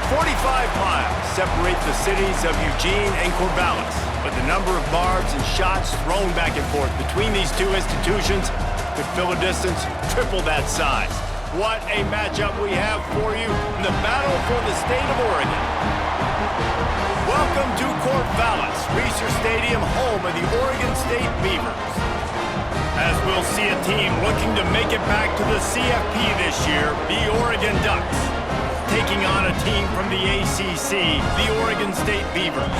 45 miles separate the cities of Eugene and Corvallis, but the number of barbs and shots thrown back and forth between these two institutions could fill a distance triple that size. What a matchup we have for you in the battle for the state of Oregon. Welcome to Corvallis, Reser Stadium, home of the Oregon State Beavers. As we'll see a team looking to make it back to the CFP this year, the Oregon Ducks, taking on a team from the ACC, the Oregon State Beavers.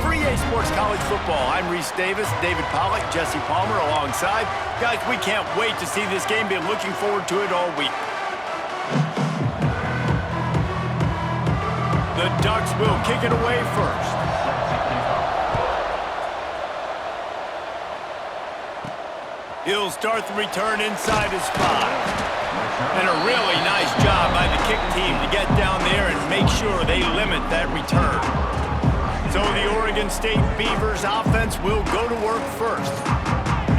For EA Sports College Football, I'm Reese Davis, David Pollack, Jesse Palmer alongside. Guys, we can't wait to see this game. Been looking forward to it all week. The Ducks will kick it away first. He'll start the return inside his 5. And a really nice job by the kick team to get down there and make sure they limit that return. So the Oregon State Beavers offense will go to work first.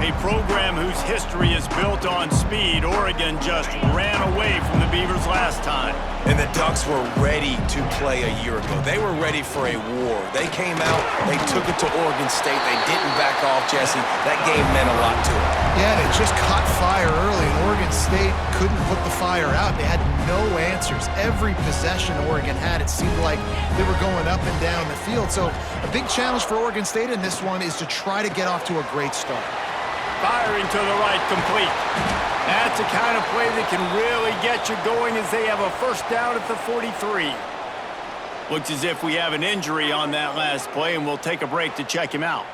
A program whose history is built on speed. Oregon just ran away from the Beavers last time. And the Ducks were ready to play a year ago. They were ready for a war. They came out, they took it to Oregon State. They didn't back off, Jesse. That game meant a lot to them. Yeah, they just caught fire early, and Oregon State couldn't put the fire out. They had no answers. Every possession Oregon had, it seemed like they were going up and down the field. So a big challenge for Oregon State in this one is to try to get off to a great start. Firing to the right, complete. That's the kind of play that can really get you going as they have a first down at the 43. Looks as if we have an injury on that last play, and we'll take a break to check him out.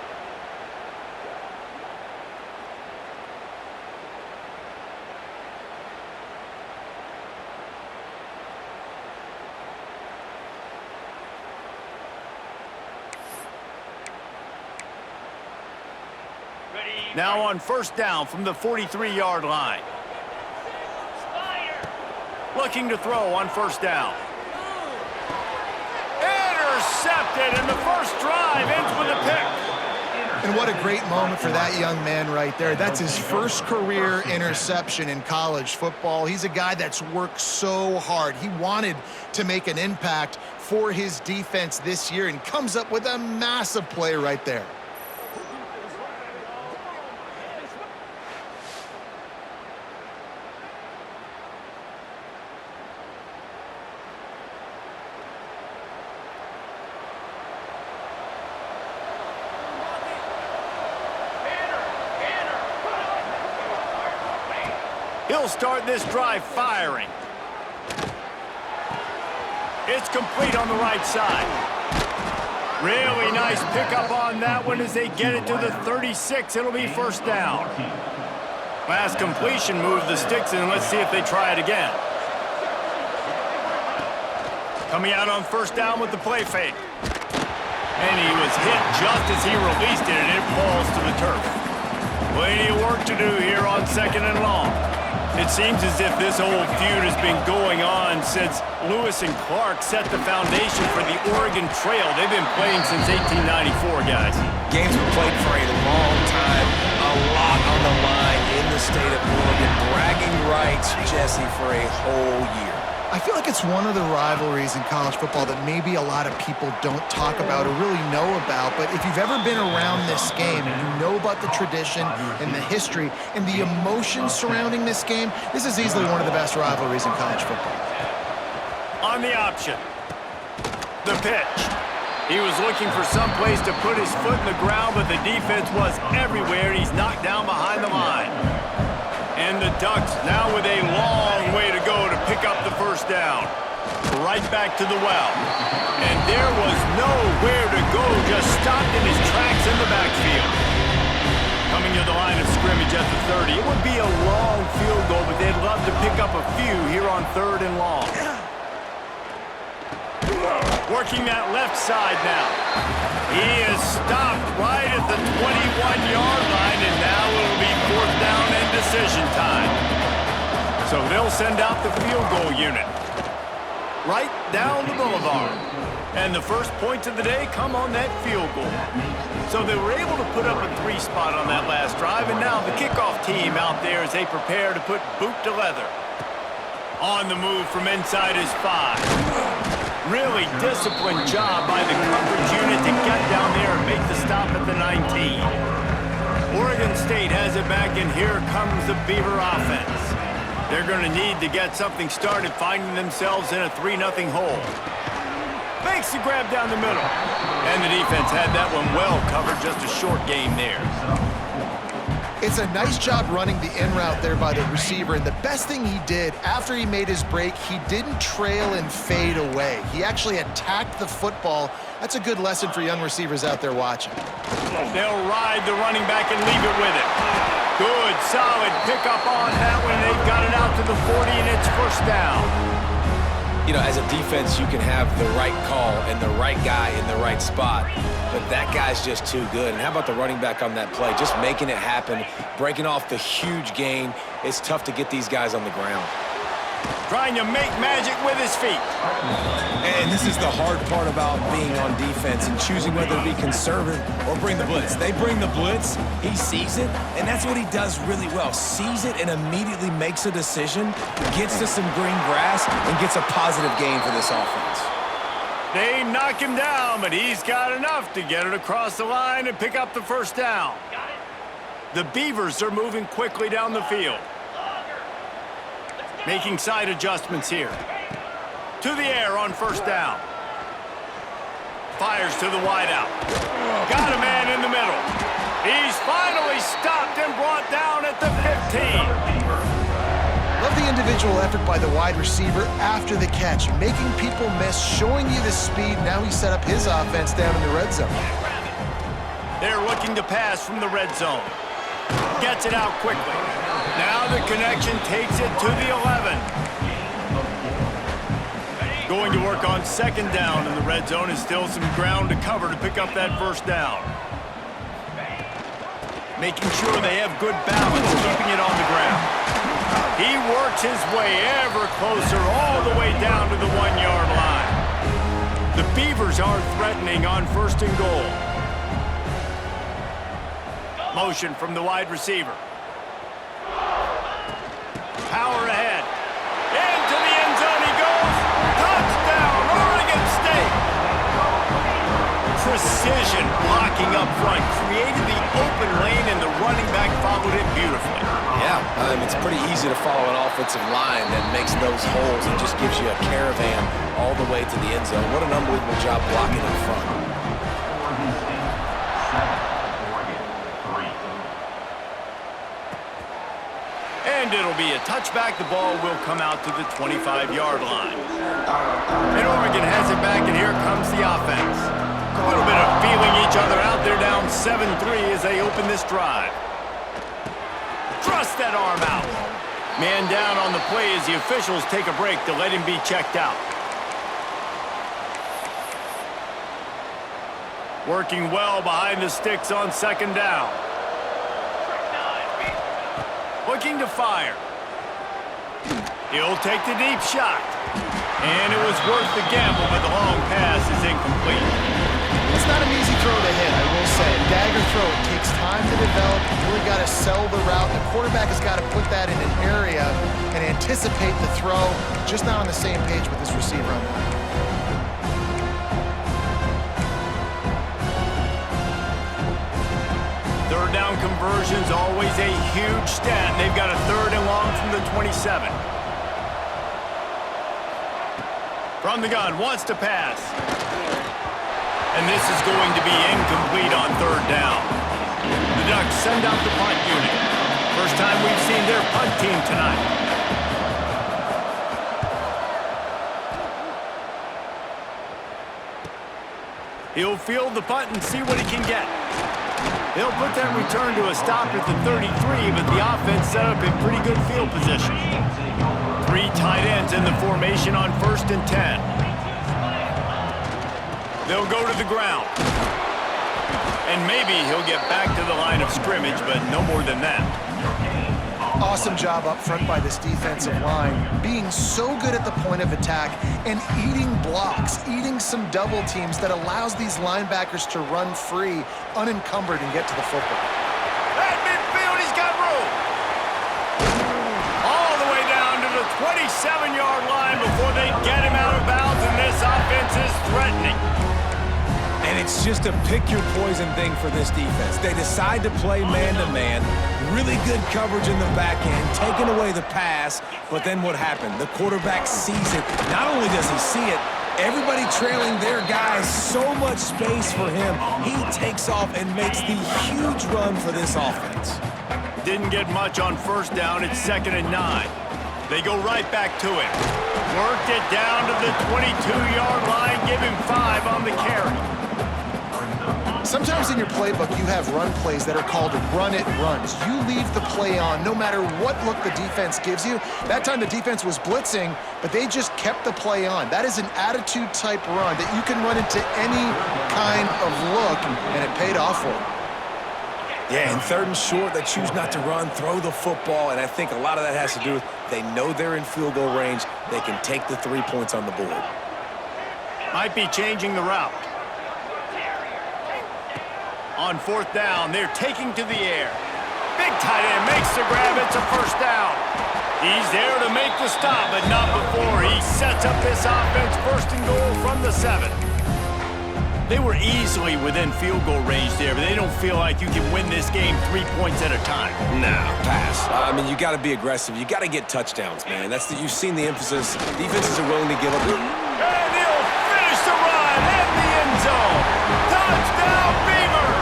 Now on first down from the 43-yard line. Looking to throw on first down. Intercepted, and the first drive ends with a pick. And what a great moment for that young man right there. That's his first career interception in college football. He's a guy that's worked so hard. He wanted to make an impact for his defense this year and comes up with a massive play right there. He'll start this drive firing. It's complete on the right side. Really nice pickup on that one as they get it to the 36. It'll be first down. Last completion moved the sticks in. Let's see if they try it again. Coming out on first down with the play fake. And he was hit just as he released it, and it falls to the turf. Plenty of work to do here on second and long. It seems as if this old feud has been going on since Lewis and Clark set the foundation for the Oregon Trail. They've been playing since 1894, guys. Games were played for a long time, a lot on the line in the state of Oregon. Bragging rights, Jesse, for a whole year. I feel like it's one of the rivalries in college football that maybe a lot of people don't talk about or really know about. But if you've ever been around this game and you know about the tradition and the history and the emotions surrounding this game, this is easily one of the best rivalries in college football. On the option, the pitch. He was looking for some place to put his foot in the ground, but the defense was everywhere, and he's knocked down behind the line. And the Ducks now with a long way to go to pick up the first down. Right back to the well. And there was nowhere to go, just stopped in his tracks in the backfield. Coming to the line of scrimmage at the 30. It would be a long field goal, but they'd love to pick up a few here on third and long. Working that left side now. He is stopped right at the 21-yard line, and now it'll be fourth down and decision time. So they'll send out the field goal unit. Right down the boulevard. And the first points of the day come on that field goal. So they were able to put up a 3 spot on that last drive, and now the kickoff team out there as they prepare to put boot to leather. On the move from inside his 5. Really disciplined job by the coverage unit to get down there and make the stop at the 19. Oregon State has it back, and here comes the Beaver offense. They're going to need to get something started, finding themselves in a 3-0 hole. Makes the grab down the middle. And the defense had that one well covered, just a short game there. It's a nice job running the in route there by the receiver, and the best thing he did after he made his break, he didn't trail and fade away. He actually attacked the football. That's a good lesson for young receivers out there watching. They'll ride the running back and leave it with it. Good, solid pickup on that one. They've got it out to the 40, and it's first down. You know, as a defense, you can have the right call and the right guy in the right spot, but that guy's just too good. And how about the running back on that play? Just making it happen, breaking off the huge gain. It's tough to get these guys on the ground. Trying to make magic with his feet. And this is the hard part about being on defense and choosing whether to be conservative or bring the blitz. They bring the blitz, he sees it, and that's what he does really well. Sees it and immediately makes a decision, gets to some green grass, and gets a positive gain for this offense. They knock him down, but he's got enough to get it across the line and pick up the first down. The Beavers are moving quickly down the field. Making side adjustments here. To the air on first down. Fires to the wideout. Got a man in the middle. He's finally stopped and brought down at the 15. Love the individual effort by the wide receiver after the catch, making people miss, showing you the speed. Now he set up his offense down in the red zone. They're looking to pass from the red zone. Gets it out quickly. Now the connection takes it to the 11. Going to work on second down in the red zone, and still some ground to cover to pick up that first down. Making sure they have good balance, keeping it on the ground. He works his way ever closer all the way down to the 1-yard line. The Beavers are threatening on first and goal. Motion from the wide receiver. Power ahead. Into the end zone he goes. Touchdown, Oregon State. Precision blocking up front created the open lane, and the running back followed it beautifully. Yeah, it's pretty easy to follow an offensive line that makes those holes and just gives you a caravan all the way to the end zone. What an unbelievable job blocking up front. And it'll be a touchback. The ball will come out to the 25-yard line. And Oregon has it back, and here comes the offense. A little bit of feeling each other out. They're down 7-3 as they open this drive. Thrust that arm out. Man down on the play as the officials take a break to let him be checked out. Working well behind the sticks on second down. Looking to fire. He'll take the deep shot. And it was worth the gamble, but the long pass is incomplete. It's not an easy throw to hit, I will say. Dagger throw, it takes time to develop. You really got to sell the route. The quarterback has got to put that in an area and anticipate the throw. Just not on the same page with his receiver on that. Third down conversion's always a huge stat. They've got a third and long from the 27. From the gun, wants to pass. And this is going to be incomplete on third down. The Ducks send out the punt unit. First time we've seen their punt team tonight. He'll field the punt and see what he can get. They'll put that return to a stop at the 33, but the offense set up in pretty good field position. 3 tight ends in the formation on first and 10. They'll go to the ground. And maybe he'll get back to the line of scrimmage, but no more than that. Awesome job up front by this defensive line, being so good at the point of attack and eating blocks, eating some double teams that allows these linebackers to run free, unencumbered, and get to the football. At midfield, he's got room. All the way down to the 27-yard line before they get him out of bounds, and this offense It's just a pick-your-poison thing for this defense. They decide to play man-to-man, really good coverage in the back end, taking away the pass, but then what happened? The quarterback sees it. Not only does he see it, everybody trailing their guys, so much space for him. He takes off and makes the huge run for this offense. Didn't get much on first down. It's 2nd and 9. They go right back to it. Worked it down to the 22-yard line. Give him 5 on the carry. Sometimes in your playbook, you have run plays that are called run-it runs. You leave the play on no matter what look the defense gives you. That time the defense was blitzing, but they just kept the play on. That is an attitude-type run that you can run into any kind of look, and it paid off for them. Yeah, in 3rd and short, they choose not to run, throw the football, and I think a lot of that has to do with they know they're in field goal range. They can take the 3 points on the board. Might be changing the route. On 4th down, they're taking to the air. Big tight end makes the grab. It's a 1st down. He's there to make the stop, but not before he sets up this offense. 1st and goal from the 7. They were easily within field goal range there, but they don't feel like you can win this game 3 points at a time. No, pass. I mean, you got to be aggressive. You got to get touchdowns, man. You've seen the emphasis. Defenses are willing to give up. And he'll finish the run in the end zone. Touchdown, Beavers!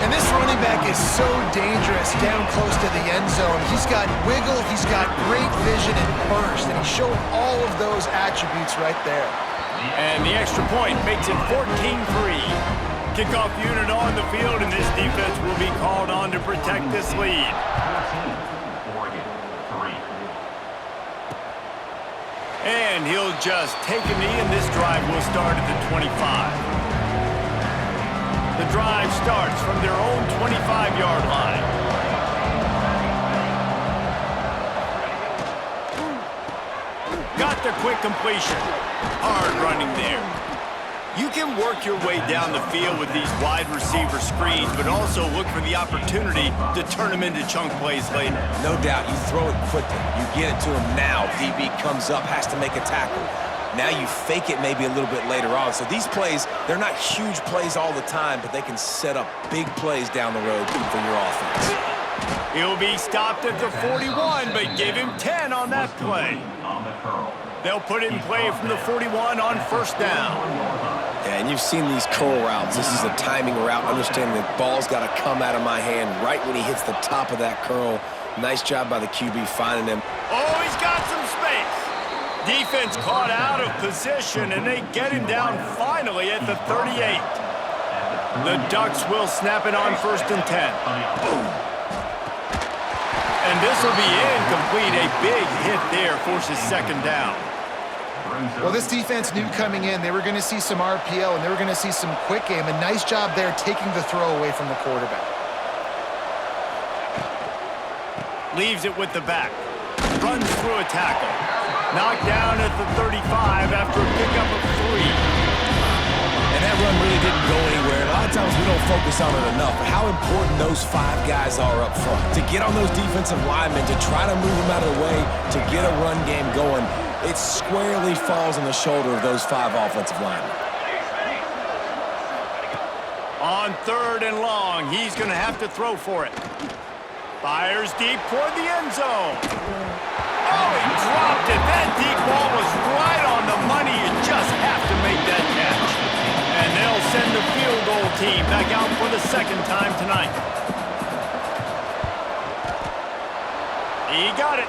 And this running back is so dangerous down close to the end zone. He's got wiggle, he's got great vision and burst, and he showed all of those attributes right there. And the extra point makes it 14-3. Kickoff unit on the field, and this defense will be called on to protect this lead. And he'll just take a knee, and this drive will start at the 25. The drive starts from their own 25-yard line. Got the quick completion. Hard running there. You can work your way down the field with these wide receiver screens, but also look for the opportunity to turn them into chunk plays later. No doubt, you throw it quickly. You get it to him now. DB comes up, has to make a tackle. Now you fake it maybe a little bit later on. So these plays, they're not huge plays all the time, but they can set up big plays down the road for your offense. He'll be stopped at the 41, but give him 10 on that play. They'll put it in play from the 41 on 1st down. Yeah, and you've seen these curl routes. This is a timing route. Understanding the ball's got to come out of my hand right when he hits the top of that curl. Nice job by the QB finding him. Oh, he's got some space. Defense caught out of position, and they get him down finally at the 38. The Ducks will snap it on 1st and 10. And this will be incomplete. A big hit there forces 2nd down. Well, this defense knew coming in they were going to see some RPO and they were going to see some quick game. A nice job there taking the throw away from the quarterback. Leaves it with the back. Runs through a tackle. Knocked down at the 35 after a pickup of 3. And that run really didn't go anywhere. A lot of times we don't focus on it enough, but how important those 5 guys are up front. To get on those defensive linemen, to try to move them out of the way, to get a run game going, it squarely falls on the shoulder of those 5 offensive linemen. On 3rd and long, he's going to have to throw for it. Fires deep toward the end zone. Oh, he dropped it. That deep ball was right on the money. You just have to make that catch. And they'll send the field goal team back out for the 2nd time tonight. He got it.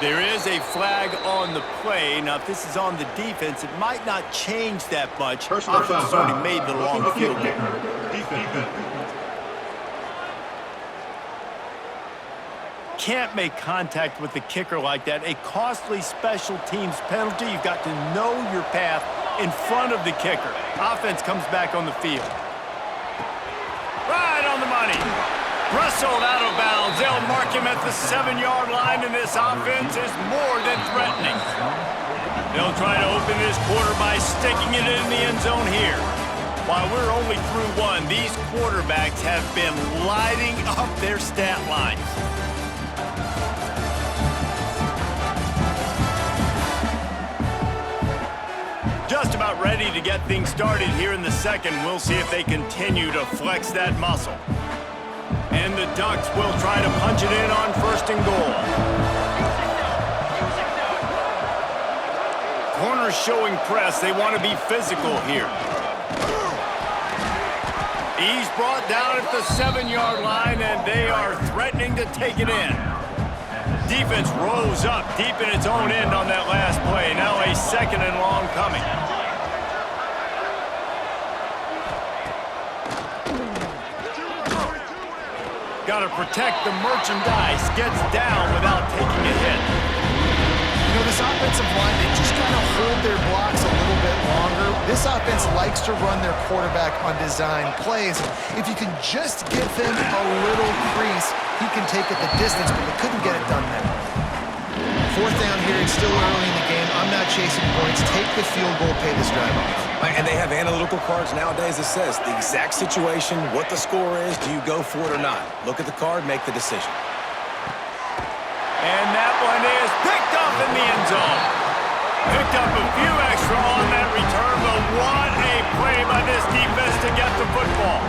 There is a flag on the play. Now, if this is on the defense, it might not change that much. Offense already made the long field goal. Can't make contact with the kicker like that. A costly special teams penalty. You've got to know your path in front of the kicker. Offense comes back on the field. Right on the money. Wrestled out of bounds. They'll mark him at the 7-yard line, and this offense is more than threatening. They'll try to open this quarter by sticking it in the end zone here. While we're only through 1, these quarterbacks have been lighting up their stat lines. Just about ready to get things started here in the second. We'll see if they continue to flex that muscle. And the Ducks will try to punch it in on 1st and goal. Corners showing press. They want to be physical here. He's brought down at the 7-yard line, and they are threatening to take it in. Defense rose up deep in its own end on that last play. Now a 2nd and long coming. Got to protect the merchandise. Gets down without taking a hit. You know, this offensive line, they just kind of hold their blocks a little bit longer. This offense likes to run their quarterback on design plays. If you can just give him a little crease, he can take it the distance, but they couldn't get it done there. 4th down here, it's still early in the game. I'm not chasing points. Take the field goal, pay this drive off. And they have analytical cards nowadays that says the exact situation, what the score is, do you go for it or not? Look at the card, make the decision. And that one is picked up in the end zone. Picked up a few extra on that return, but what a play by this defense to get the football.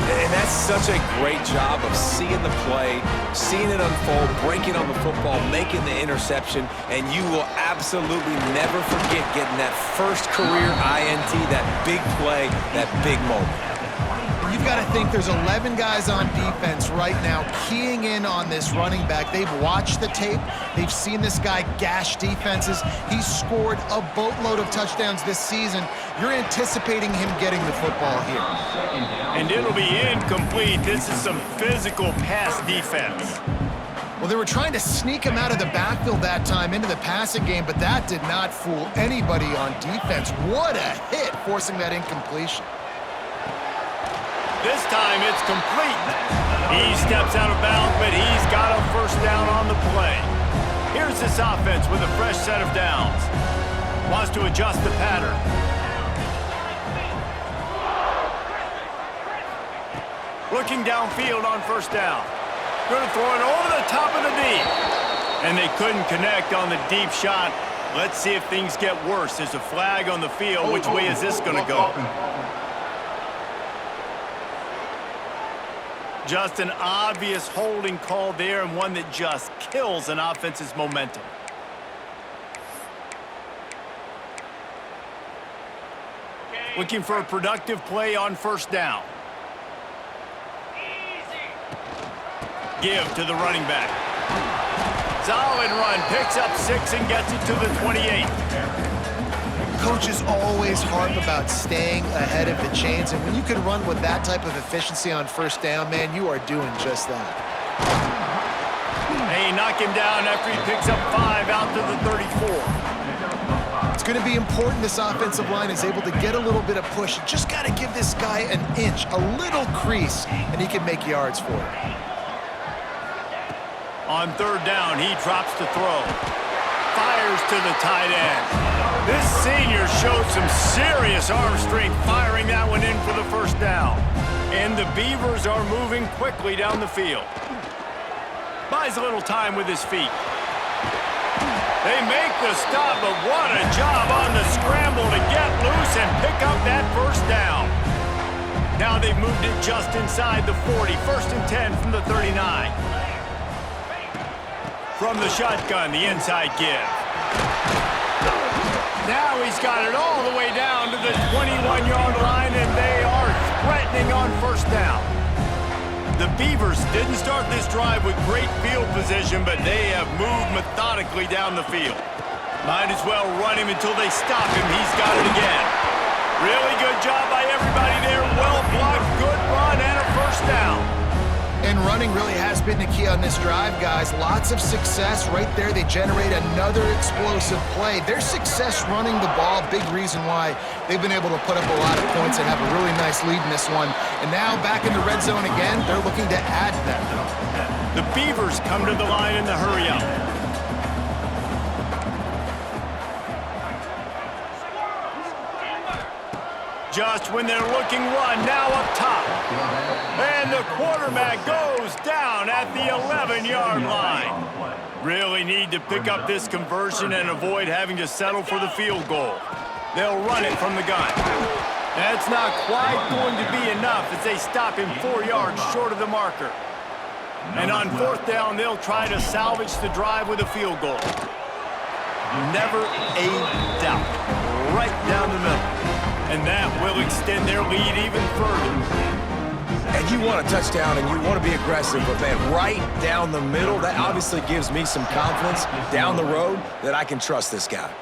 And that's such a great job of seeing the play, seeing it unfold, breaking on the football, making the interception, and you will absolutely never forget getting that first career INT, that big play, that big moment. You've got to think there's 11 guys on defense right now keying in on this running back. They've watched the tape. They've seen this guy gash defenses. He's scored a boatload of touchdowns this season. You're anticipating him getting the football here. And it'll be incomplete. This is some physical pass defense. Well, they were trying to sneak him out of the backfield that time into the passing game, but that did not fool anybody on defense. What a hit, forcing that incompletion. This time it's complete. He steps out of bounds, but he's got a 1st down on the play. Here's this offense with a fresh set of downs. Wants to adjust the pattern. Looking downfield on 1st down. Going to throw it over the top of the deep. And they couldn't connect on the deep shot. Let's see if things get worse. There's a flag on the field. Which way is this going to go? Just an obvious holding call there, and one that just kills an offense's momentum. Looking for a productive play on 1st down. Give to the running back. Solid run, picks up 6 and gets it to the 28. Coaches always harp about staying ahead of the chains, and when you can run with that type of efficiency on 1st down, man, you are doing just that. They knock him down after he picks up 5 out to the 34. It's going to be important this offensive line is able to get a little bit of push. You just got to give this guy an inch, a little crease, and he can make yards for it. On 3rd down, he drops to throw. Fires to the tight end. This senior showed some serious arm strength firing that one in for the 1st down. And the Beavers are moving quickly down the field. Buys a little time with his feet. They make the stop, but what a job on the scramble to get loose and pick up that 1st down. Now they've moved it just inside the 40. 1st and 10 from the 39. From the shotgun, the inside give. Now he's got it all the way down to the 21-yard line, and they are threatening on 1st down. The Beavers didn't start this drive with great field position, but they have moved methodically down the field. Might as well run him until they stop him. He's got it again. Really good job by everybody there. Well blocked, good run, and a 1st down. And running really has been the key on this drive, guys. Lots of success right there. They generate another explosive play. Their success running the ball, big reason why they've been able to put up a lot of points and have a really nice lead in this one. And now back in the red zone again, they're looking to add to that. The Beavers come to the line in the hurry-up. Just when they're looking run, now up top. And the quarterback goes down at the 11-yard line. Really need to pick up this conversion and avoid having to settle for the field goal. They'll run it from the gun. That's not quite going to be enough as they stop him 4 yards short of the marker. And on 4th down, they'll try to salvage the drive with a field goal. Never a doubt. Right down the middle. And that will extend their lead even further. And you want a touchdown and you want to be aggressive, but man, right down the middle, that obviously gives me some confidence down the road that I can trust this guy.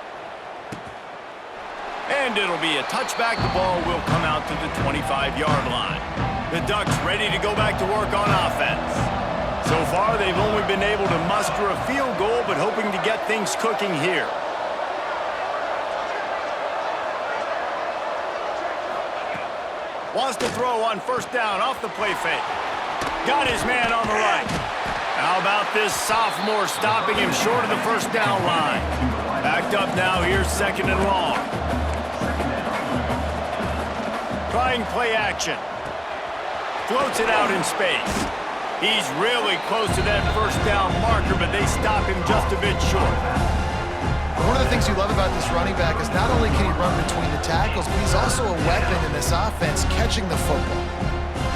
And it'll be a touchback. The ball will come out to the 25-yard line. The Ducks ready to go back to work on offense. So far, they've only been able to muster a field goal, but hoping to get things cooking here. Wants to throw on 1st down off the play fake. Got his man on the right. How about this sophomore stopping him short of the 1st down line? Backed up now, here's 2nd and long. Trying play action. Floats it out in space. He's really close to that 1st down marker, but they stop him just a bit short. One of the things you love about this running back is not only can he run between the tackles, but he's also a weapon in this offense catching the football.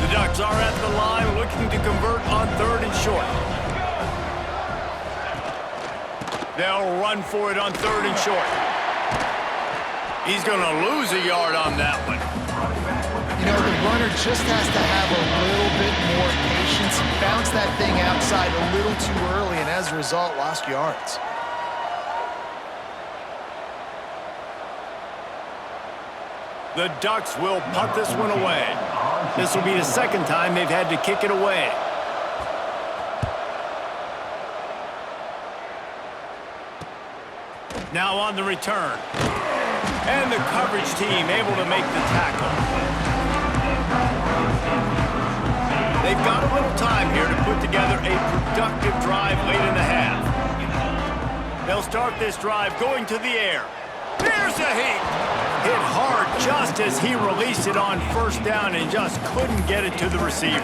The Ducks are at the line looking to convert on 3rd and short. They'll run for it on 3rd and short. He's going to lose a yard on that one. You know, the runner just has to have a little bit more patience and bounce that thing outside a little too early, and as a result, lost yards. The Ducks will punt this one away. This will be the 2nd time they've had to kick it away. Now on the return. And the coverage team able to make the tackle. They've got a little time here to put together a productive drive late in the half. They'll start this drive going to the air. There's a heat. Hit hard just as he released it on 1st down and just couldn't get it to the receiver.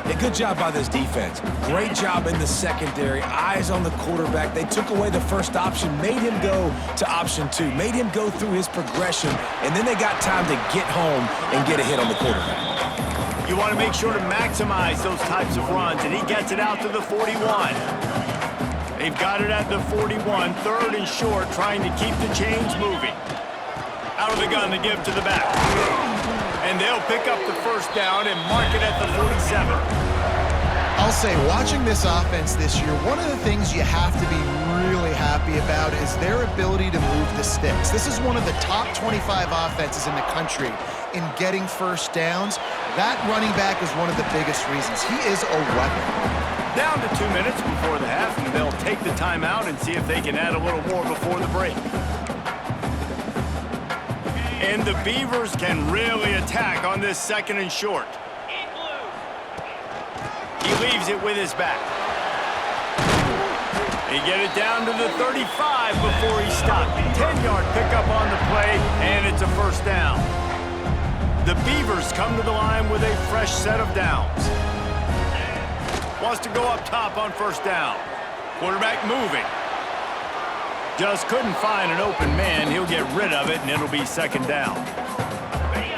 A good job by this defense. Great job in the secondary. Eyes on the quarterback. They took away the first option, made him go to option 2, made him go through his progression, and then they got time to get home and get a hit on the quarterback. You want to make sure to maximize those types of runs, and he gets it out to the 41. They've got it at the 41, 3rd and short, trying to keep the chains moving. Out of the gun to give to the back. And they'll pick up the 1st down and mark it at the 47. I'll say, watching this offense this year, one of the things you have to be really happy about is their ability to move the sticks. This is one of the top 25 offenses in the country in getting 1st downs. That running back is one of the biggest reasons. He is a weapon. Down to 2 minutes before the half, and they'll take the timeout and see if they can add a little more before the break. And the Beavers can really attack on this 2nd and short. He leaves it with his back. They get it down to the 35 before he stopped. 10-yard pickup on the play, and it's a 1st down. The Beavers come to the line with a fresh set of downs. Wants to go up top on 1st down. Quarterback moving. Just couldn't find an open man. He'll get rid of it, and it'll be 2nd down.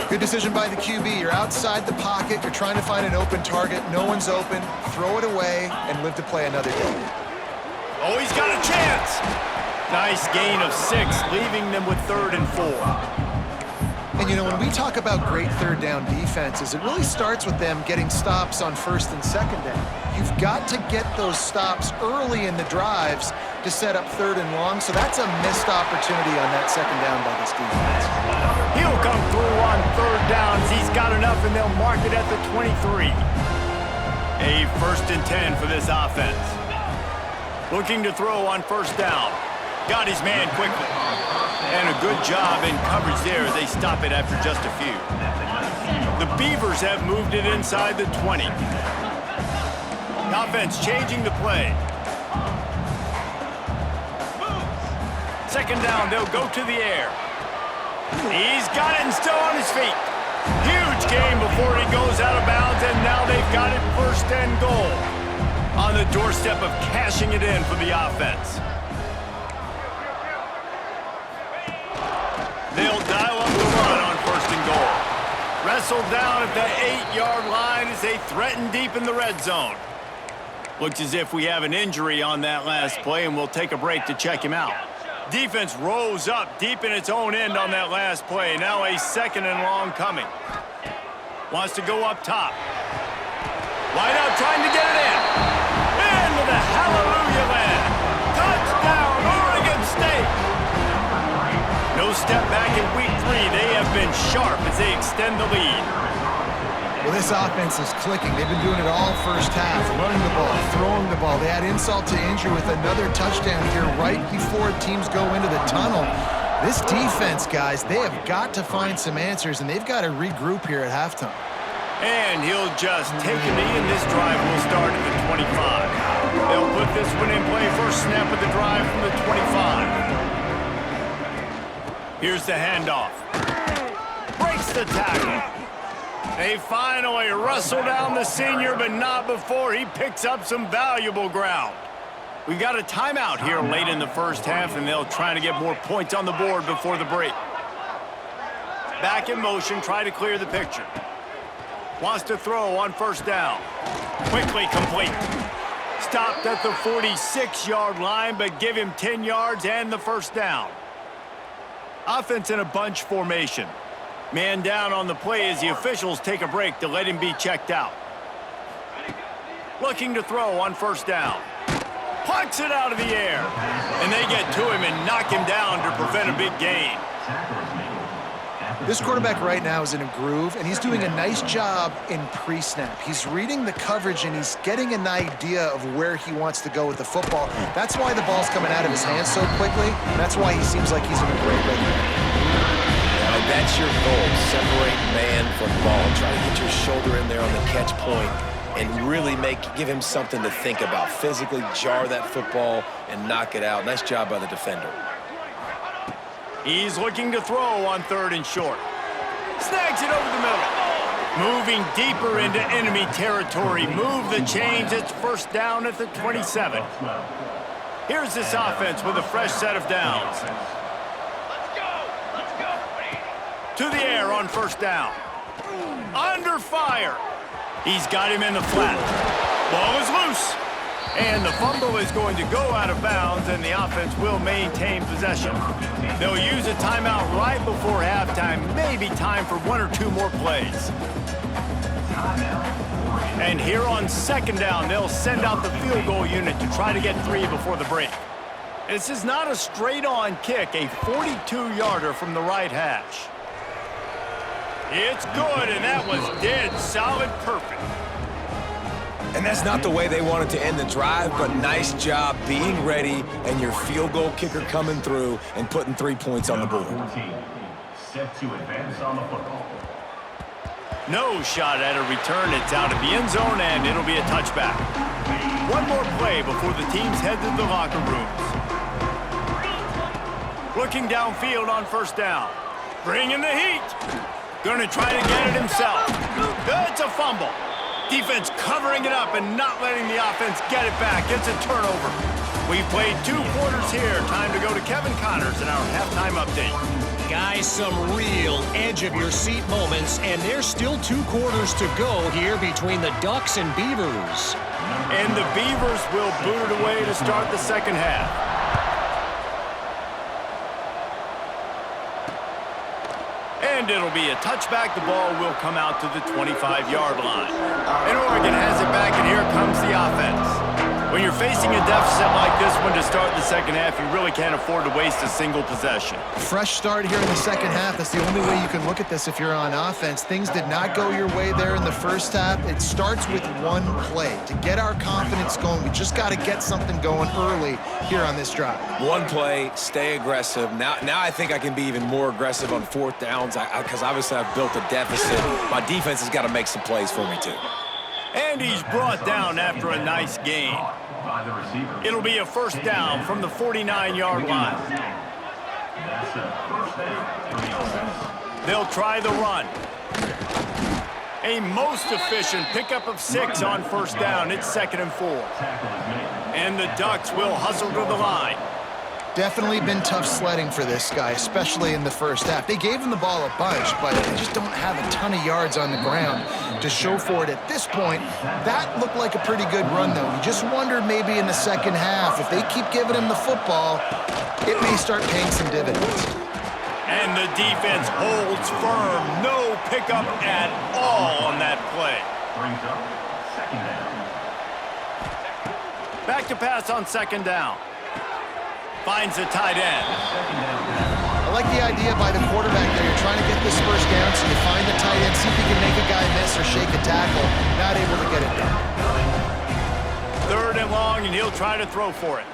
Good decision by the QB. You're outside the pocket. You're trying to find an open target. No one's open. Throw it away and live to play another day. Oh, he's got a chance. Nice gain of 6, leaving them with 3rd and 4. And, you know, when we talk about great 3rd down defenses, it really starts with them getting stops on 1st and 2nd down. You've got to get those stops early in the drives to set up 3rd and long, so that's a missed opportunity on that 2nd down by this defense. He'll come through on 3rd downs. He's got enough, and they'll mark it at the 23. A 1st and 10 for this offense. Looking to throw on 1st down. Got his man quickly. And a good job in coverage there as they stop it after just a few. The Beavers have moved it inside the 20. Offense changing the play. 2nd down, they'll go to the air. He's got it and still on his feet. Huge game before he goes out of bounds, and now they've got it 1st and goal. On the doorstep of cashing it in for the offense. They'll wrestled down at the 8-yard line as they threaten deep in the red zone. Looks as if we have an injury on that last play, and we'll take a break to check him out. Defense rose up deep in its own end on that last play. Now a 2nd and long coming. Wants to go up top. Wide out trying to get it in. Into the hallelujah land. Touchdown, Oregon State. No step back in week 3. They have been sharp as they extend the lead. Well, this offense is clicking. They've been doing it all first half, running the ball, throwing the ball. They had insult to injury with another touchdown here right before teams go into the tunnel. This defense, guys, they have got to find some answers, and they've got to regroup here at halftime. And he'll just take a knee, and this drive will start at the 25. They'll put this one in play. First snap of the drive from the 25. Here's the handoff. Breaks the tackle. They finally wrestle down the senior, but not before he picks up some valuable ground. We've got a timeout here late in the first half, and they'll try to get more points on the board before the break. Back in motion, try to clear the picture. Wants to throw on first down. Quickly complete. Stopped at the 46-yard line, but give him 10 yards and the first down. Offense in a bunch formation. Man down on the play as the officials take a break to let him be checked out. Looking to throw on first down. Plucks it out of the air. And they get to him and knock him down to prevent a big gain. This quarterback right now is in a groove, and he's doing a nice job in pre-snap. He's reading the coverage, and he's getting an idea of where he wants to go with the football. That's why the ball's coming out of his hands so quickly. That's why he seems like he's in a great rhythm. That's your goal. Separate man from ball. Try to get your shoulder in there on the catch point and really give him something to think about. Physically jar that football and knock it out. Nice job by the defender. He's looking to throw on 3rd and short. Snags it over the middle. Moving deeper into enemy territory. Move the chains. It's first down at the 27. Here's this offense with a fresh set of downs. To the air on first down. Under fire. He's got him in the flat. Ball is loose. And the fumble is going to go out of bounds, and the offense will maintain possession. They'll use a timeout right before halftime. Maybe time for 1 or 2 more plays. And here on 2nd down, they'll send out the field goal unit to try to get 3 before the break. This is not a straight-on kick, a 42-yarder from the right hash. It's good, and that was dead solid perfect. And that's not the way they wanted to end the drive, but nice job being ready and your field goal kicker coming through and putting 3 points on the board. Set to advance on the football. No shot at a return. It's out of the end zone, and it'll be a touchback. One more play before the teams head to the locker rooms. Looking downfield on first down. Bringing the heat. Gonna try to get it himself. It's a fumble. Defense covering it up and not letting the offense get it back. It's a turnover. We've played 2 quarters here. Time to go to Kevin Connors in our halftime update. Guys, some real edge-of-your-seat moments, and there's still 2 quarters to go here between the Ducks and Beavers. And the Beavers will boot it away to start the second half. And it'll be a touchback. The ball will come out to the 25-yard line. And Oregon has it back, and here comes the offense. When you're facing a deficit like this one to start the second half, you really can't afford to waste a single possession. Fresh start here in the second half. That's the only way you can look at this if you're on offense. Things did not go your way there in the first half. It starts with one play. To get our confidence going, we just got to get something going early here on this drive. One play, stay aggressive. Now I think I can be even more aggressive on 4th downs because obviously I've built a deficit. My defense has got to make some plays for me too. And he's brought down after a nice gain. It'll be a first down from the 49-yard line. They'll try the run. A most efficient pickup of 6 on first down. It's 2nd and 4. And the Ducks will hustle to the line. Definitely been tough sledding for this guy, especially in the first half. They gave him the ball a bunch, but they just don't have a ton of yards on the ground to show for it at this point. That looked like a pretty good run, though. You just wonder maybe in the second half, if they keep giving him the football, it may start paying some dividends. And the defense holds firm. No pickup at all on that play. Brings up second down. Back to pass on second down. Finds the tight end. I like the idea by the quarterback there. You're trying to get this first down, so you find the tight end, see if you can make a guy miss or shake a tackle. Not able to get it done. 3rd and long, and he'll try to throw for it.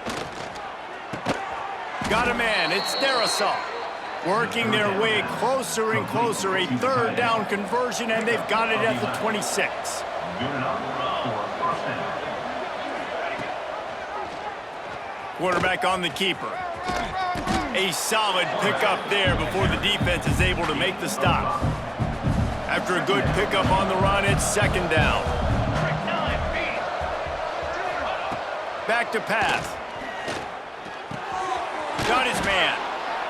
Got a man. It's Darrisaw. Working their way closer and closer. A 3rd down conversion, and they've got it at the 26. Good enough for first down. Quarterback on the keeper. A solid pickup there before the defense is able to make the stop. After a good pickup on the run, it's 2nd down. Back to pass. Got his man.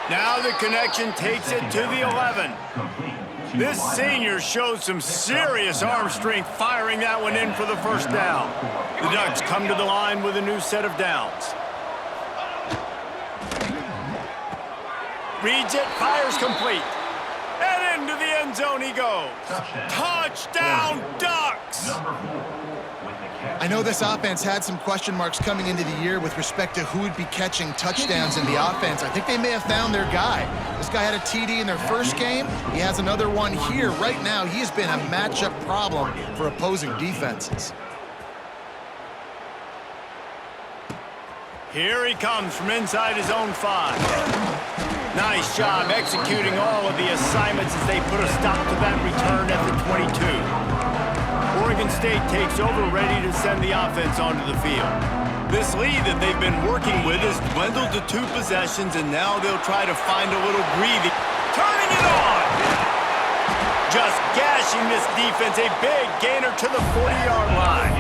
Now the connection takes it to the 11. This senior showed some serious arm strength firing that one in for the first down. The Ducks come to the line with a new set of downs. Reads it, fires complete. And into the end zone he goes. Touchdown, Ducks! I know this offense had some question marks coming into the year with respect to who would be catching touchdowns in the offense. I think they may have found their guy. This guy had a TD in their first game. He has another one here. Right now, he has been a matchup problem for opposing defenses. Here he comes from inside his own 5. Nice job executing all of the assignments as they put a stop to that return at the 22. Oregon State takes over, ready to send the offense onto the field. This lead that they've been working with has dwindled to 2 possessions, and now they'll try to find a little breathing. Turning it on! Just gashing this defense, a big gainer to the 40-yard line.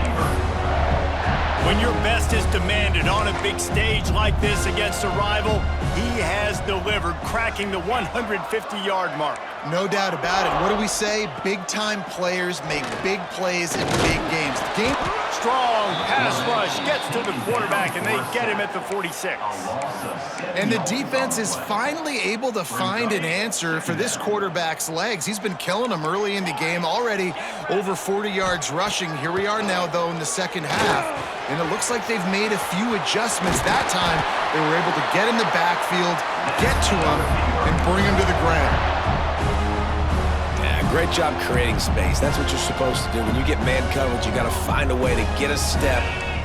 When your best is demanded on a big stage like this against a rival, he has delivered, cracking the 150-yard mark. No doubt about it. What do we say? Big-time players make big plays in big games. Strong pass rush gets to the quarterback, and they get him at the 46. And the defense is finally able to find an answer for this quarterback's legs. He's been killing them early in the game, already over 40 yards rushing. Here we are now, though, in the second half, and it looks like they've made a few adjustments. That time, they were able to get in the backfield, get to him, and bring him to the ground. Great job creating space. That's what you're supposed to do. When you get man coverage, you got to find a way to get a step,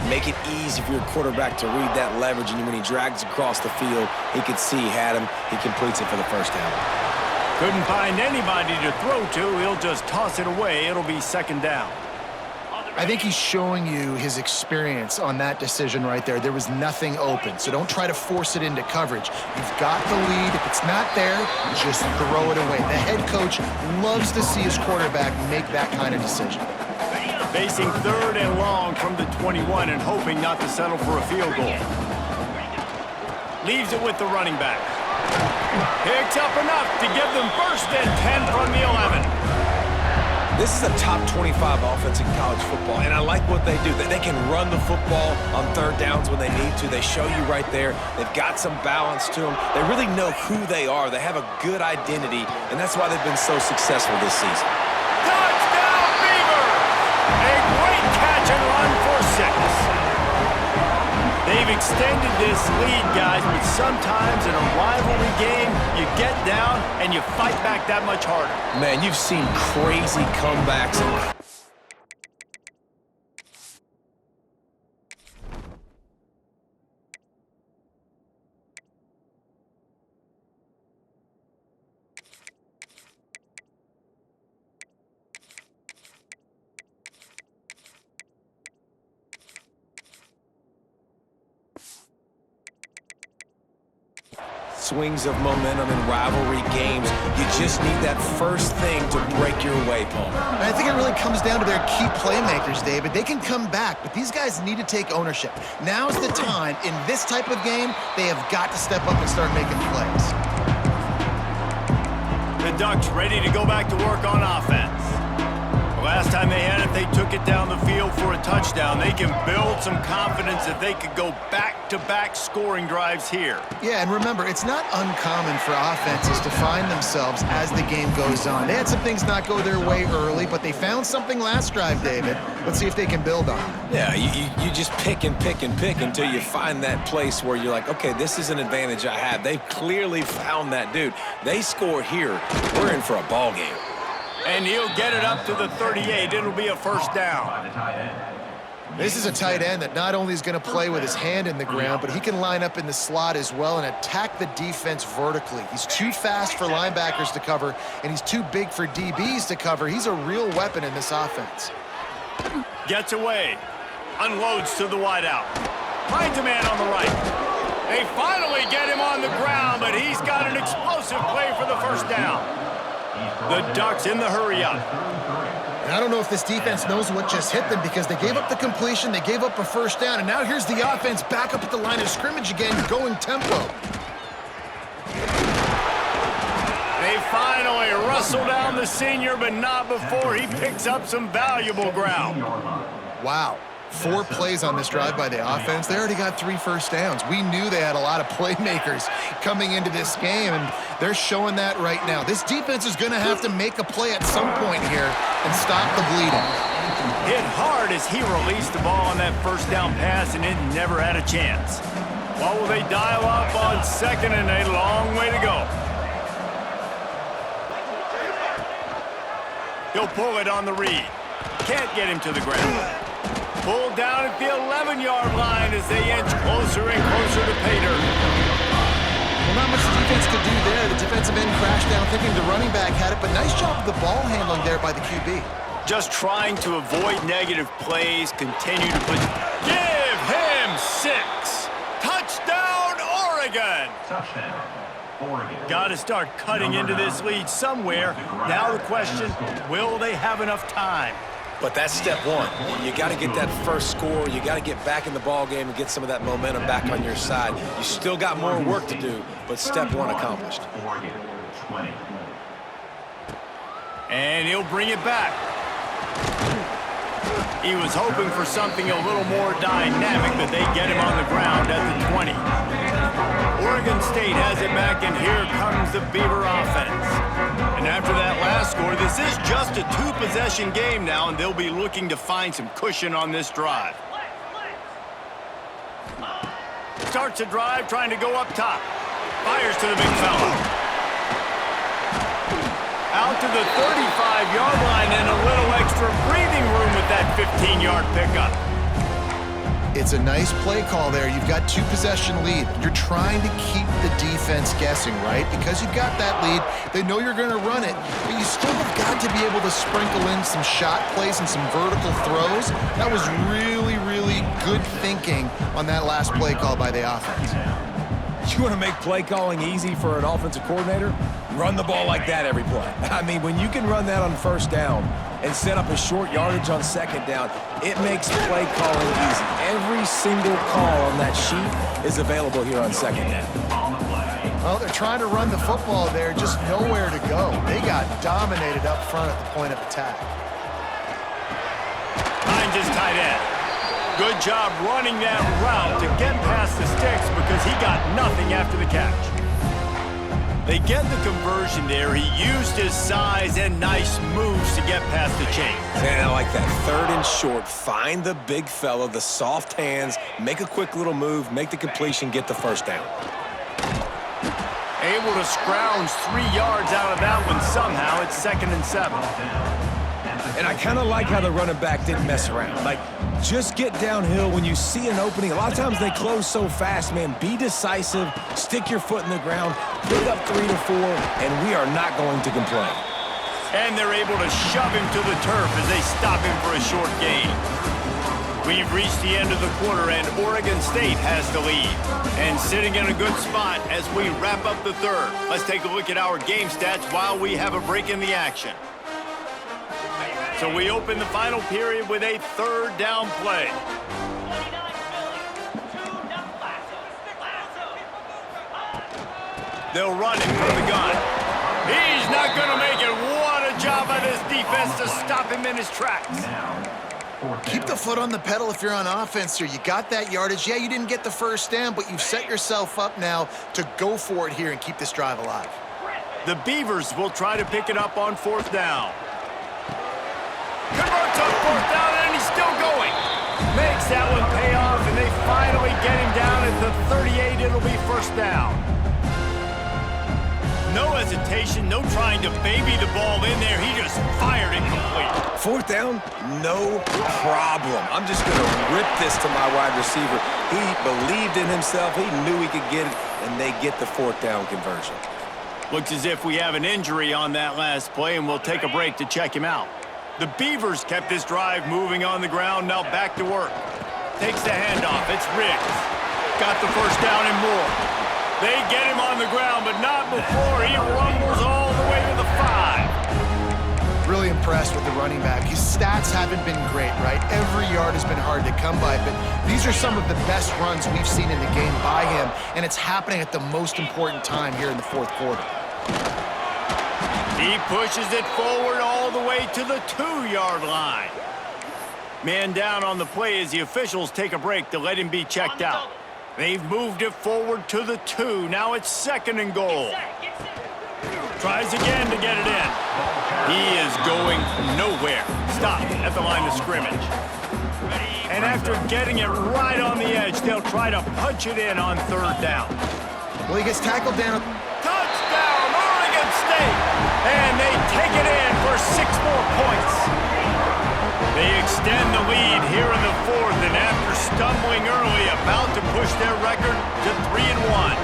make it easy for your quarterback to read that leverage, and when he drags across the field, he can see he had him. He completes it for the first down. Couldn't find anybody to throw to. He'll just toss it away. It'll be 2nd down. I think he's showing you his experience on that decision right there. There was nothing open, so don't try to force it into coverage. You've got the lead. If it's not there, just throw it away. The head coach loves to see his quarterback make that kind of decision. Facing 3rd and long from the 21 and hoping not to settle for a field goal. Leaves it with the running back. Picks up enough to give them 1st and 10 from the 11. This is a top 25 offense in college football, and I like what they do. They can run the football on 3rd downs when they need to. They show you right there. They've got some balance to them. They really know who they are. They have a good identity, and that's why they've been so successful this season. Touchdown, Beavers! A great catch and run for 6. They've extended this lead, guys, but sometimes in a rivalry game, you get down and you fight back that much harder. Man, you've seen crazy comebacks and swings of momentum in rivalry games. You just need that first thing to break your way, Paul. And I think it really comes down to their key playmakers, David. They can come back, but these guys need to take ownership. Now's the time. In this type of game, they have got to step up and start making plays. The Ducks ready to go back to work on offense. Last time they had it, they took it down the field for a touchdown. They can build some confidence that they could go back-to-back scoring drives here. Yeah, and remember, it's not uncommon for offenses to find themselves as the game goes on. They had some things not go their way early, but they found something last drive, David. Let's see if they can build on it. Yeah, you just pick and pick and pick until you find that place where you're like, okay, this is an advantage I have. They've clearly found that, dude. They score here, we're in for a ball game. And he'll get it up to the 38. It'll be a first down. This is a tight end that not only is going to play with his hand in the ground, but he can line up in the slot as well and attack the defense vertically. He's too fast for linebackers to cover, and he's too big for DBs to cover. He's a real weapon in this offense. Gets away. Unloads to the wideout. Finds a man on the right. They finally get him on the ground, but he's got an explosive play for the first down. The Ducks in the hurry-up. And I don't know if this defense knows what just hit them because they gave up the completion, they gave up a first down, and now here's the offense back up at the line of scrimmage again, going tempo. They finally rustle down the senior, but not before he picks up some valuable ground. Wow. 4 plays on this drive by the offense. They already got 3 first downs. We knew they had a lot of playmakers coming into this game, and they're showing that right now. This defense is going to have to make a play at some point here and stop the bleeding. Hit hard as he released the ball on that first down pass, and it never had a chance. What will they dial up on second and a long way to go? He'll pull it on the read. Can't get him to the ground. Pulled down at the 11-yard line as they inch closer and closer to pay dirt. Well, not much the defense could do there. The defensive end crashed down thinking the running back had it, but nice job of the ball handling there by the QB. Just trying to avoid negative plays, continue to put... Give him 6! Touchdown, Oregon! Touchdown, Oregon. Got to start cutting into this lead somewhere. Now the question, will they have enough time? But that's step one. You got to get that first score. You got to get back in the ball game and get some of that momentum back on your side. You still got more work to do, but step one accomplished. Oregon, 20. And he'll bring it back. He was hoping for something a little more dynamic, but they get him on the ground at the 20. Oregon State has it back, and here comes the Beaver offense. And after that last score, this is just a 2-possession game now, and they'll be looking to find some cushion on this drive. Starts a drive trying to go up top. Fires to the big fella. Out to the 35-yard line and a little extra breathing room with that 15-yard pickup. It's a nice play call there. You've got 2-possession lead. You're trying to keep the defense guessing, right? Because you've got that lead, they know you're going to run it, but you still have got to be able to sprinkle in some shot plays and some vertical throws. That was really, really good thinking on that last play call by the offense. You want to make play calling easy for an offensive coordinator? Run the ball like that every play. I mean, when you can run that on first down and set up a short yardage on second down, it makes play calling easy. Every single call on that sheet is available here on second down. Well, they're trying to run the football there, just nowhere to go. They got dominated up front at the point of attack. Finds his tight end. Good job running that route to get past the sticks because he got nothing after the catch. They get the conversion there. He used his size and nice moves to get past the chain. And I like that. 3rd and short. Find the big fella, the soft hands, make a quick little move, make the completion, get the first down. Able to scrounge 3 yards out of that one somehow. It's 2nd and 7. And I kind of like how the running back didn't mess around. Like, just get downhill when you see an opening. A lot of times they close so fast, man. Be decisive, stick your foot in the ground, pick up 3 to 4, and we are not going to complain. And they're able to shove him to the turf as they stop him for a short gain. We've reached the end of the quarter, and Oregon State has the lead. And sitting in a good spot as we wrap up the third. Let's take a look at our game stats while we have a break in the action. So we open the final period with a third down play. They'll run it from the gun. He's not going to make it. What a job by this defense to stop him in his tracks. Keep the foot on the pedal if you're on offense here. You got that yardage. Yeah, you didn't get the first down, but you've set yourself up now to go for it here and keep this drive alive. The Beavers will try to pick it up on fourth down. Converts on fourth down, and he's still going. Makes that one pay off, and they finally get him down at the 38. It'll be first down. No hesitation, no trying to baby the ball in there. He just fired it complete. Fourth down, no problem. I'm just going to rip this to my wide receiver. He believed in himself. He knew he could get it, and they get the fourth down conversion. Looks as if we have an injury on that last play, and we'll take a break to check him out. The Beavers kept this drive moving on the ground. Now back to work. Takes the handoff. It's Riggs. Got the first down and more. They get him on the ground, but not before he rumbles all the way to the 5. Really impressed with the running back. His stats haven't been great, right? Every yard has been hard to come by, but these are some of the best runs we've seen in the game by him, and it's happening at the most important time here in the fourth quarter. He pushes it forward all the way to the 2-yard line. Man down on the play as the officials take a break to let him be checked out. They've moved it forward to the 2. Now it's second and goal. Tries again to get it in. He is going nowhere. Stop at the line of scrimmage. And after getting it right on the edge, they'll try to punch it in on third down. Well, he gets tackled down. Touchdown, Oregon State! And they take it in for 6 more points. They extend the lead here in the fourth, and after stumbling early, about to push their record to 3-1.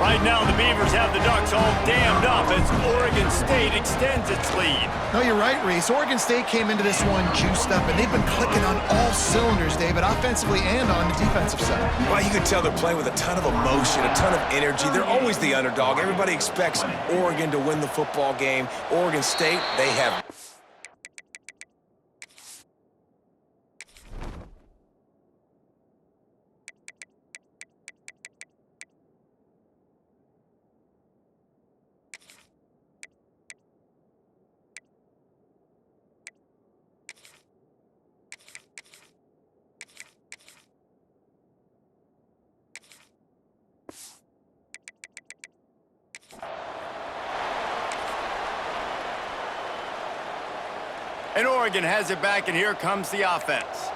Right now, the Beavers have the Ducks all dammed up as Oregon State extends its lead. No, you're right, Reese. Oregon State came into this one juiced up, and they've been clicking on all cylinders, David, offensively and on the defensive side. Well, you can tell they're playing with a ton of emotion, a ton of energy. They're always the underdog. Everybody expects Oregon to win the football game. Oregon State, they have... And Oregon has it back, and here comes the offense.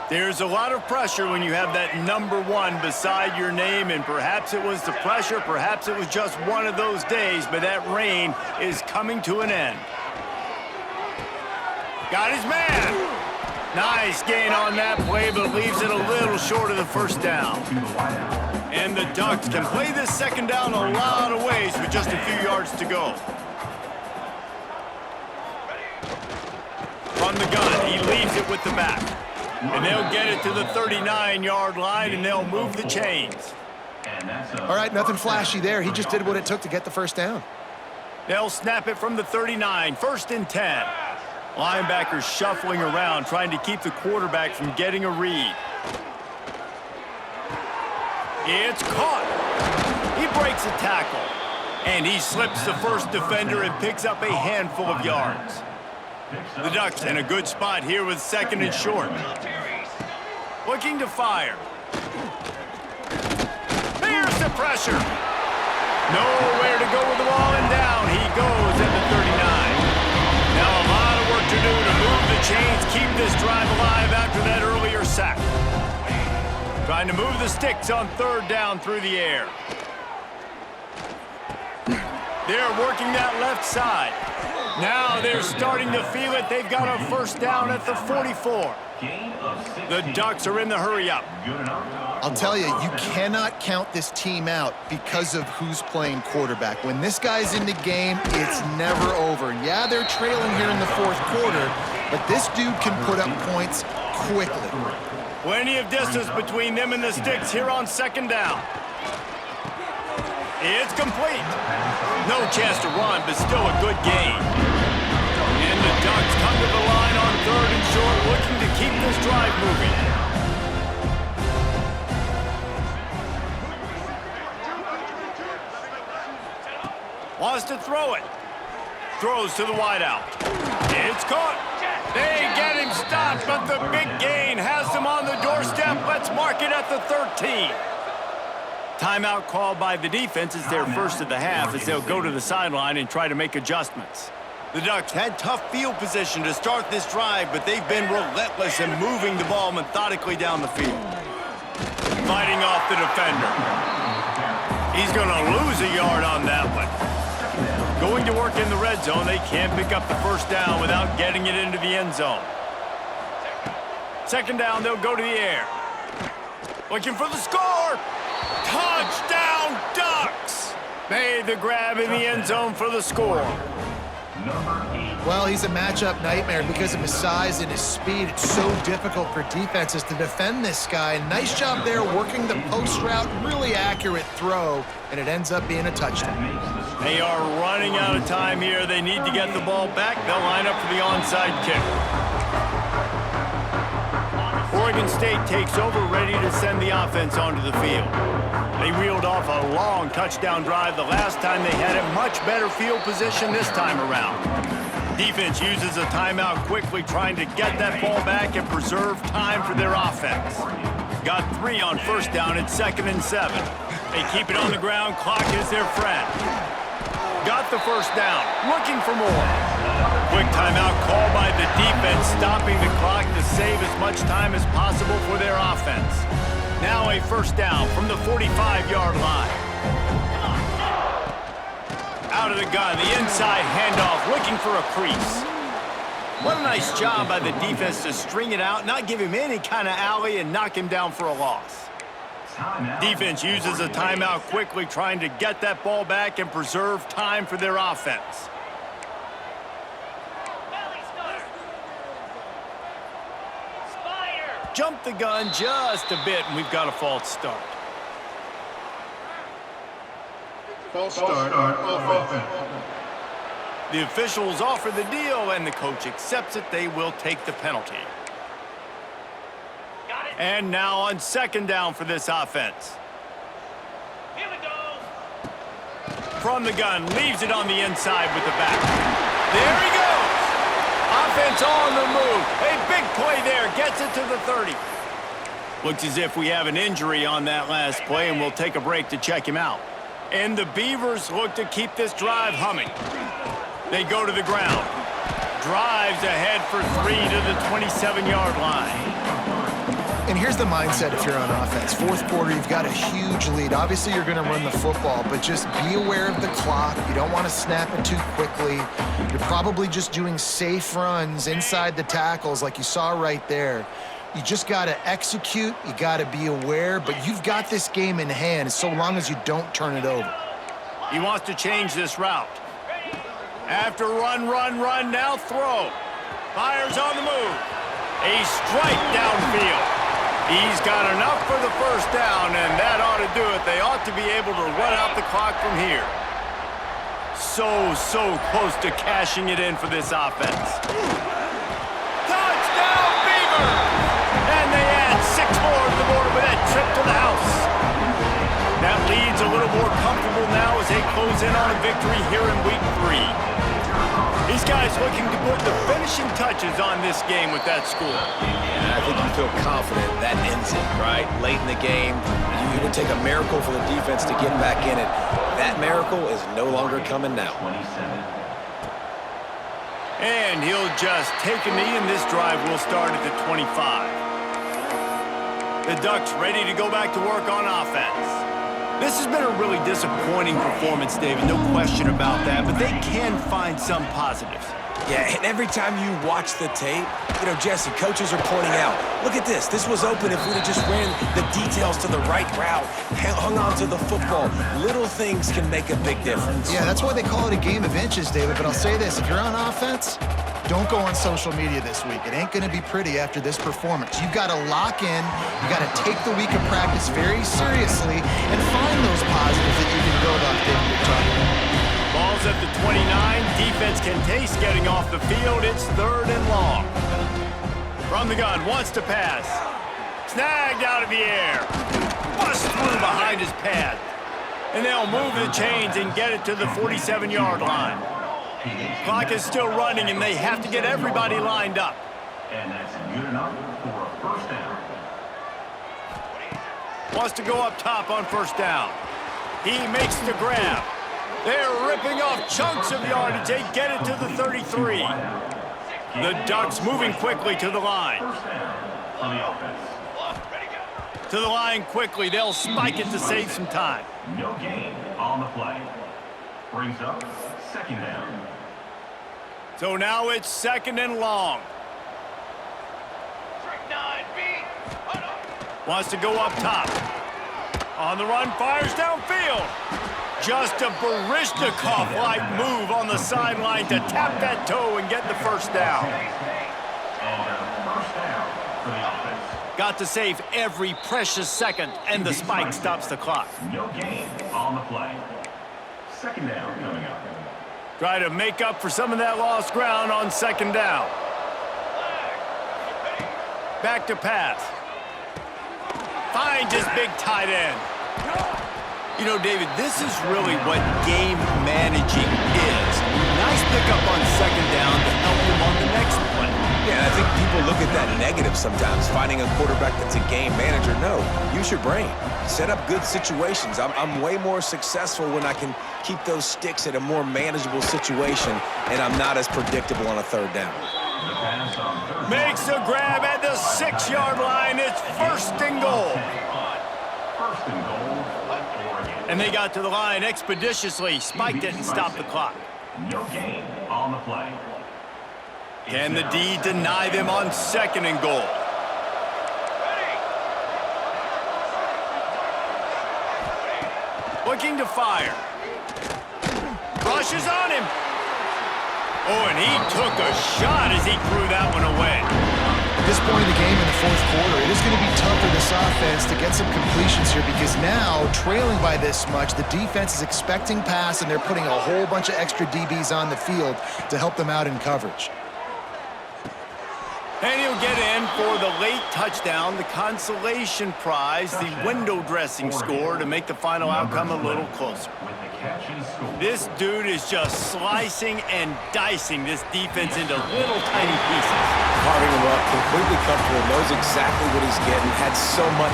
There's a lot of pressure when you have that number 1 beside your name, and perhaps it was the pressure, perhaps it was just one of those days, but that reign is coming to an end. Got his man. Nice gain on that play, but leaves it a little short of the first down. And the Ducks can play this second down a lot of ways with just a few yards to go. From the gun, he leaves it with the back. And they'll get it to the 39-yard line, and they'll move the chains. All right, nothing flashy there. He just did what it took to get the first down. They'll snap it from the 39, 1st and 10. Linebackers shuffling around, trying to keep the quarterback from getting a read. It's caught. He breaks a tackle. And he slips the first defender and picks up a handful of yards. The Ducks in a good spot here with second and short. Looking to fire. There's the pressure. Nowhere to go with the ball, and down he goes at the 39. Now a lot of work to do to move the chains, keep this drive alive after that earlier sack. Trying to move the sticks on third down through the air. They're working that left side. Now they're starting to feel it. They've got a first down at the 44. The Ducks are in the hurry-up. I'll tell you, you cannot count this team out because of who's playing quarterback. When this guy's in the game, it's never over. Yeah, they're trailing here in the fourth quarter, but this dude can put up points quickly. Plenty of distance between them and the sticks here on second down. It's complete. No chance to run, but still a good gain. And the Ducks come to the line on third and short, looking to keep this drive moving. Wants to throw it. Throws to the wideout. It's caught. They get him stopped, but the big gain has them on the doorstep. Let's mark it at the 13. Timeout called by the defense is their first of the half as they'll go to the sideline and try to make adjustments. The Ducks had tough field position to start this drive, but they've been relentless in moving the ball methodically down the field. Fighting off the defender. He's going to lose a yard on that one. Going to work in the red zone, they can't pick up the first down without getting it into the end zone. Second down, they'll go to the air. Looking for the score. Touchdown, Ducks! Made the grab in the end zone for the score. Well, he's a matchup nightmare because of his size and his speed. It's so difficult for defenses to defend this guy. Nice job there working the post route, really accurate throw, and it ends up being a touchdown. They are running out of time here. They need to get the ball back. They'll line up for the onside kick. Oregon State takes over, ready to send the offense onto the field. They reeled off a long touchdown drive the last time. They had a much better field position this time around. Defense uses a timeout quickly, trying to get that ball back and preserve time for their offense. Got 3 on first down at 2nd and 7. They keep it on the ground. Clock is their friend. Got the first down. Looking for more. Quick timeout call by the defense, stopping the clock to save as much time as possible for their offense. Now a first down from the 45-yard line. Out of the gun, the inside handoff, looking for a crease. What a nice job by the defense to string it out, not give him any kind of alley, and knock him down for a loss. Defense uses a timeout quickly, trying to get that ball back and preserve time for their offense. Jump the gun just a bit, and we've got a false start. False start on offense. The officials offer the deal, and the coach accepts it. They will take the penalty. And now on second down for this offense. Here we go. From the gun, leaves it on the inside with the back. There he goes. Offense on the move. A big play there. Gets it to the 30. Looks as if we have an injury on that last play, and we'll take a break to check him out. And the Beavers look to keep this drive humming. They go to the ground. Drives ahead for 3 to the 27-yard line. And here's the mindset if you're on offense. Fourth quarter, you've got a huge lead. Obviously, you're going to run the football, but just be aware of the clock. You don't want to snap it too quickly. You're probably just doing safe runs inside the tackles like you saw right there. You just got to execute. You got to be aware, but you've got this game in hand so long as you don't turn it over. He wants to change this route. After run, now throw. Fires on the move. A strike downfield. He's got enough for the first down, and that ought to do it. They ought to be able to run out the clock from here. So close to cashing it in for this offense. Touchdown, Beavers! And they add 6 more to the board with that trip to the house. That lead's a little more comfortable now as they close in on a victory here in Week 3. These guys looking to put the finishing touches on this game with that score. And I think you feel confident that ends it, right? Late in the game, it would take a miracle for the defense to get back in it. That miracle is no longer coming now. And he'll just take a knee, and this drive will start at the 25. The Ducks ready to go back to work on offense. This has been a really disappointing performance, David, no question about that, but they can find some positives. Yeah, and every time you watch the tape, Jesse, coaches are pointing out, look at this. This was open if we'd have just ran the details to the right route, hung on to the football. Little things can make a big difference. Yeah, that's why they call it a game of inches, David, but I'll say this. If you're on offense, don't go on social media this week. It ain't going to be pretty after this performance. You've got to lock in. You got to take the week of practice very seriously and find those positives that you can build off David you're talking about. Ball's at the 29. Defense can taste getting off the field. It's 3rd and long. From the gun, wants to pass. Snagged out of the air. Bust through behind his pad. And they'll move the chains and get it to the 47-yard line. Clock is still running, and they have to get everybody lined up. And that's good enough for a first down. Wants to go up top on first down. He makes the grab. They're ripping off chunks of yardage. They get it to the 33. The Ducks moving quickly to the line. First down on the offense. To the line quickly. They'll spike it to save some time. No gain on the play. Brings up 2nd down. So now it's 2nd and long. Wants to go up top. On the run, fires downfield. Just a Baryshnikov-like move on the sideline to tap that toe and get the first down. And a first down for the offense. Got to save every precious second, and the spike stops the clock. No gain on the play. 2nd down coming up. Try to make up for some of that lost ground on 2nd down. Back to pass. Finds his big tight end. You know, David, this is really what game managing is. Nice pickup on 2nd down to help him on the next play. Yeah, I think people look at that negative sometimes, finding a quarterback that's a game manager. No, use your brain. Set up good situations. I'm way more successful when I can keep those sticks at a more manageable situation, and I'm not as predictable on a 3rd down. The pass on 3rd. Makes a grab at the 6-yard line. It's 1st and goal. 1st and goal, Oregon. And they got to the line expeditiously, spiked it and stopped the clock. No gain on the play. Can the D deny them on 2nd and goal? Looking to fire. Rushes on him. Oh, and he took a shot as he threw that one away. At this point in the game in the 4th quarter, it is going to be tough for this offense to get some completions here because now, trailing by this much, the defense is expecting pass and they're putting a whole bunch of extra DBs on the field to help them out in coverage. And he'll get in for the late touchdown, the consolation prize, the window dressing score to make the final outcome a little closer. With the catch and score. This dude is just slicing and dicing this defense into little tiny pieces. Carving him up, completely comfortable, knows exactly what he's getting, had so much